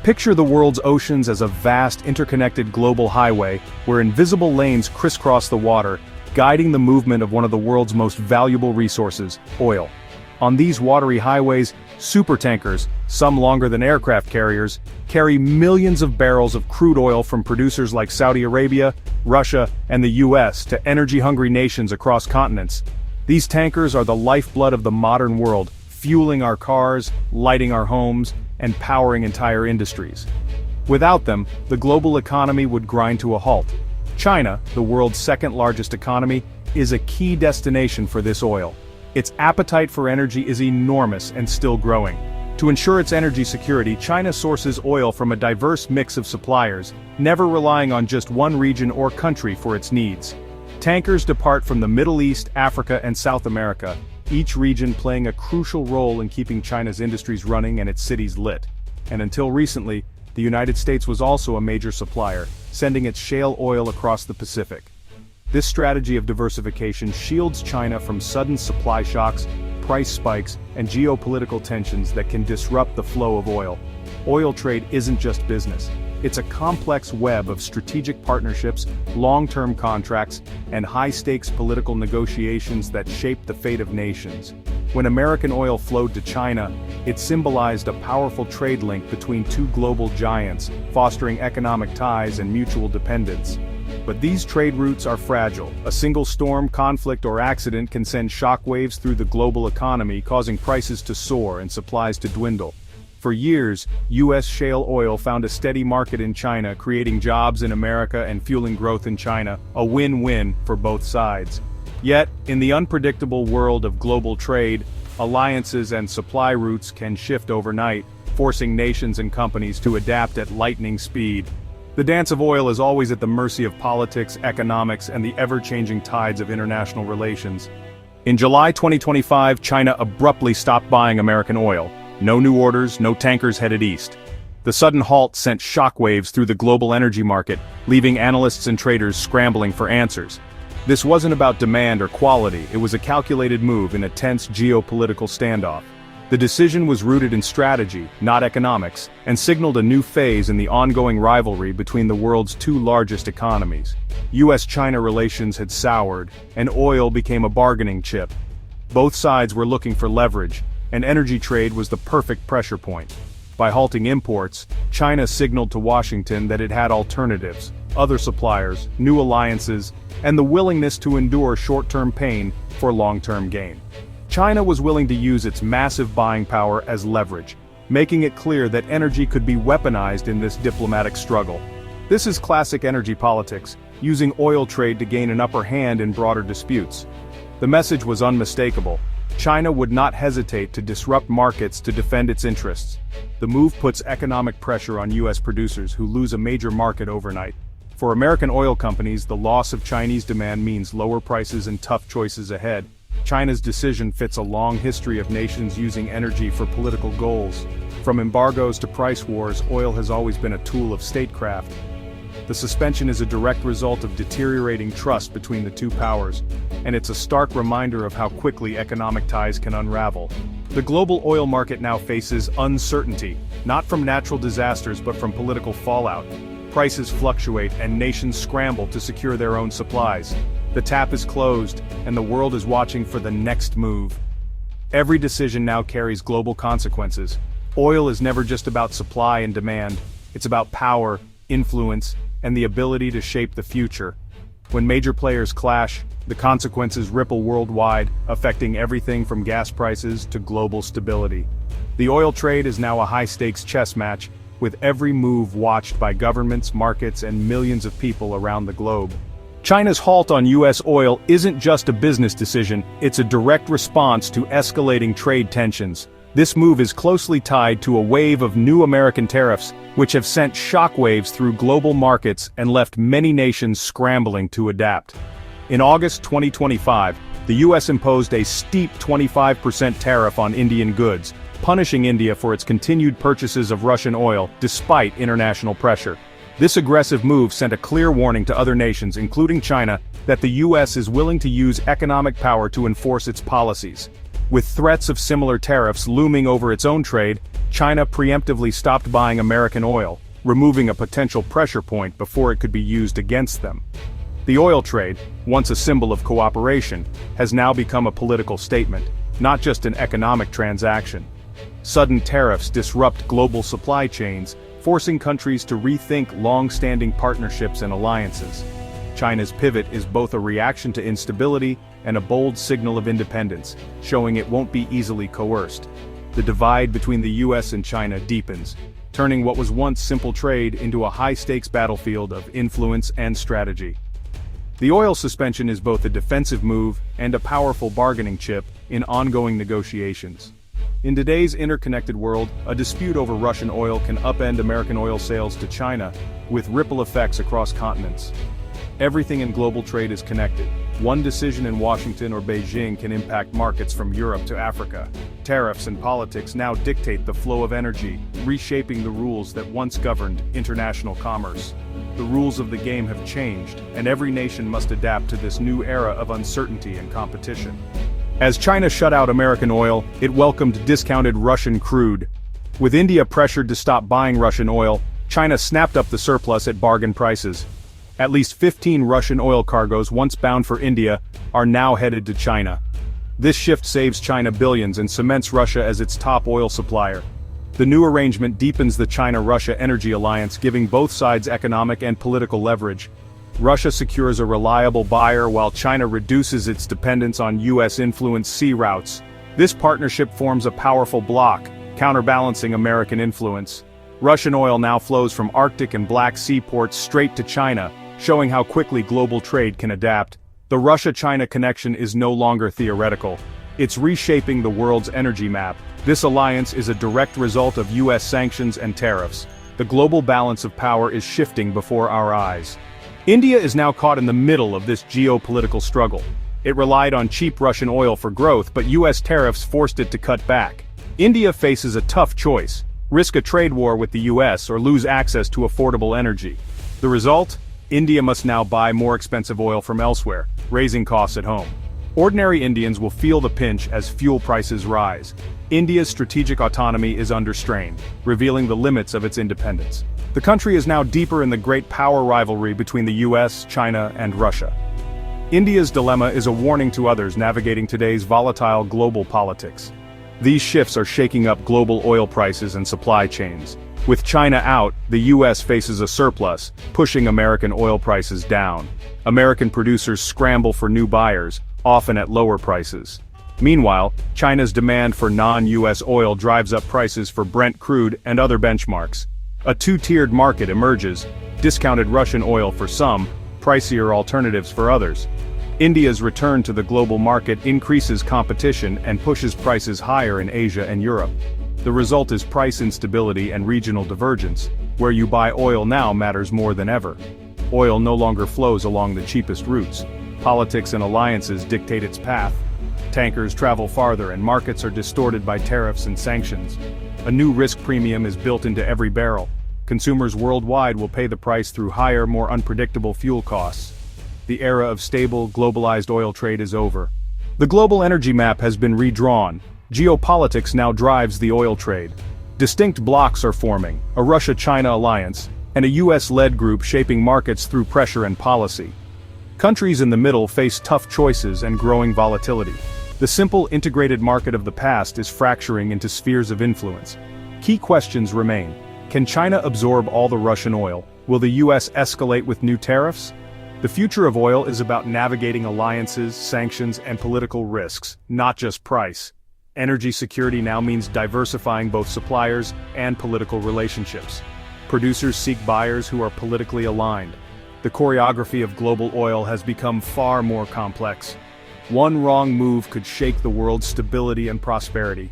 Picture the world's oceans as a vast, interconnected global highway where invisible lanes crisscross the water, guiding the movement of one of the world's most valuable resources, oil. On these watery highways, supertankers, some longer than aircraft carriers, carry millions of barrels of crude oil from producers like Saudi Arabia, Russia, and the US to energy-hungry nations across continents. These tankers are the lifeblood of the modern world, fueling our cars, lighting our homes, and powering entire industries. Without them, the global economy would grind to a halt. China, the world's second-largest economy, is a key destination for this oil. Its appetite for energy is enormous and still growing. To ensure its energy security, China sources oil from a diverse mix of suppliers, never relying on just one region or country for its needs. Tankers depart from the Middle East, Africa, and South America, each region playing a crucial role in keeping China's industries running and its cities lit. And until recently, the United States was also a major supplier, sending its shale oil across the Pacific. This strategy of diversification shields China from sudden supply shocks, price spikes, and geopolitical tensions that can disrupt the flow of oil. Oil trade isn't just business. It's a complex web of strategic partnerships, long-term contracts, and high-stakes political negotiations that shape the fate of nations. When American oil flowed to China, it symbolized a powerful trade link between two global giants, fostering economic ties and mutual dependence. But these trade routes are fragile. A single storm, conflict, or accident can send shockwaves through the global economy, causing prices to soar and supplies to dwindle. For years, U.S. shale oil found a steady market in China, creating jobs in America and fueling growth in China, a win-win for both sides. Yet, in the unpredictable world of global trade, alliances and supply routes can shift overnight, forcing nations and companies to adapt at lightning speed. The dance of oil is always at the mercy of politics, economics, and the ever-changing tides of international relations. In July 2025, China abruptly stopped buying American oil. No new orders, no tankers headed east. The sudden halt sent shockwaves through the global energy market, leaving analysts and traders scrambling for answers. This wasn't about demand or quality, it was a calculated move in a tense geopolitical standoff. The decision was rooted in strategy, not economics, and signaled a new phase in the ongoing rivalry between the world's two largest economies. US-China relations had soured, and oil became a bargaining chip. Both sides were looking for leverage, and energy trade was the perfect pressure point. By halting imports, China signaled to Washington that it had alternatives, other suppliers, new alliances, and the willingness to endure short-term pain for long-term gain. China was willing to use its massive buying power as leverage, making it clear that energy could be weaponized in this diplomatic struggle. This is classic energy politics, using oil trade to gain an upper hand in broader disputes. The message was unmistakable. China would not hesitate to disrupt markets to defend its interests. The move puts economic pressure on U.S. producers who lose a major market overnight. For American oil companies, the loss of Chinese demand means lower prices and tough choices ahead. China's decision fits a long history of nations using energy for political goals. From embargoes to price wars, oil has always been a tool of statecraft. The suspension is a direct result of deteriorating trust between the two powers, and it's a stark reminder of how quickly economic ties can unravel. The global oil market now faces uncertainty, not from natural disasters but from political fallout. Prices fluctuate and nations scramble to secure their own supplies. The tap is closed, and the world is watching for the next move. Every decision now carries global consequences. Oil is never just about supply and demand, it's about power, influence, and the ability to shape the future. When major players clash, the consequences ripple worldwide, affecting everything from gas prices to global stability. The oil trade is now a high-stakes chess match, with every move watched by governments, markets, and millions of people around the globe. China's halt on U.S. oil isn't just a business decision, it's a direct response to escalating trade tensions. This move is closely tied to a wave of new American tariffs, which have sent shockwaves through global markets and left many nations scrambling to adapt. In August 2025, the U.S. imposed a steep 25% tariff on Indian goods, punishing India for its continued purchases of Russian oil despite international pressure. This aggressive move sent a clear warning to other nations, including China, that the U.S. is willing to use economic power to enforce its policies. With threats of similar tariffs looming over its own trade, China preemptively stopped buying American oil, removing a potential pressure point before it could be used against them. The oil trade, once a symbol of cooperation, has now become a political statement, not just an economic transaction. Sudden tariffs disrupt global supply chains, forcing countries to rethink long-standing partnerships and alliances. China's pivot is both a reaction to instability and a bold signal of independence, showing it won't be easily coerced. The divide between the US and China deepens, turning what was once simple trade into a high-stakes battlefield of influence and strategy. The oil suspension is both a defensive move and a powerful bargaining chip in ongoing negotiations. In today's interconnected world, a dispute over Russian oil can upend American oil sales to China, with ripple effects across continents. Everything in global trade is connected. One decision in Washington or Beijing can impact markets from Europe to Africa. Tariffs and politics now dictate the flow of energy, reshaping the rules that once governed international commerce. The rules of the game have changed, and every nation must adapt to this new era of uncertainty and competition. As China shut out American oil, it welcomed discounted Russian crude. With India pressured to stop buying Russian oil, China snapped up the surplus at bargain prices. At least 15 Russian oil cargoes once bound for India are now headed to China. This shift saves China billions and cements Russia as its top oil supplier. The new arrangement deepens the China-Russia energy alliance, giving both sides economic and political leverage. Russia secures a reliable buyer while China reduces its dependence on US-influenced sea routes. This partnership forms a powerful bloc, counterbalancing American influence. Russian oil now flows from Arctic and Black Sea ports straight to China, showing how quickly global trade can adapt. The Russia-China connection is no longer theoretical. It's reshaping the world's energy map. This alliance is a direct result of US sanctions and tariffs. The global balance of power is shifting before our eyes. India is now caught in the middle of this geopolitical struggle. It relied on cheap Russian oil for growth, but US tariffs forced it to cut back. India faces a tough choice: risk a trade war with the US or lose access to affordable energy. The result? India must now buy more expensive oil from elsewhere, raising costs at home. Ordinary Indians will feel the pinch as fuel prices rise. India's strategic autonomy is under strain, revealing the limits of its independence. The country is now deeper in the great power rivalry between the US, China, and Russia. India's dilemma is a warning to others navigating today's volatile global politics. These shifts are shaking up global oil prices and supply chains. With China out, the US faces a surplus, pushing American oil prices down. American producers scramble for new buyers, often at lower prices. Meanwhile, China's demand for non-US oil drives up prices for Brent crude and other benchmarks. A two-tiered market emerges: discounted Russian oil for some, pricier alternatives for others. India's return to the global market increases competition and pushes prices higher in Asia and Europe. The result is price instability and regional divergence. Where you buy oil now matters more than ever. Oil no longer flows along the cheapest routes. Politics and alliances dictate its path. Tankers travel farther and markets are distorted by tariffs and sanctions. A new risk premium is built into every barrel. Consumers worldwide will pay the price through higher, more unpredictable fuel costs. The era of stable, globalized oil trade is over. The global energy map has been redrawn. Geopolitics now drives the oil trade. Distinct blocs are forming: a Russia-China alliance, and a US-led group shaping markets through pressure and policy. Countries in the middle face tough choices and growing volatility. The simple, integrated market of the past is fracturing into spheres of influence. Key questions remain. Can China absorb all the Russian oil? Will the US escalate with new tariffs? The future of oil is about navigating alliances, sanctions, and political risks, not just price. Energy security now means diversifying both suppliers and political relationships. Producers seek buyers who are politically aligned. The choreography of global oil has become far more complex. One wrong move could shake the world's stability and prosperity.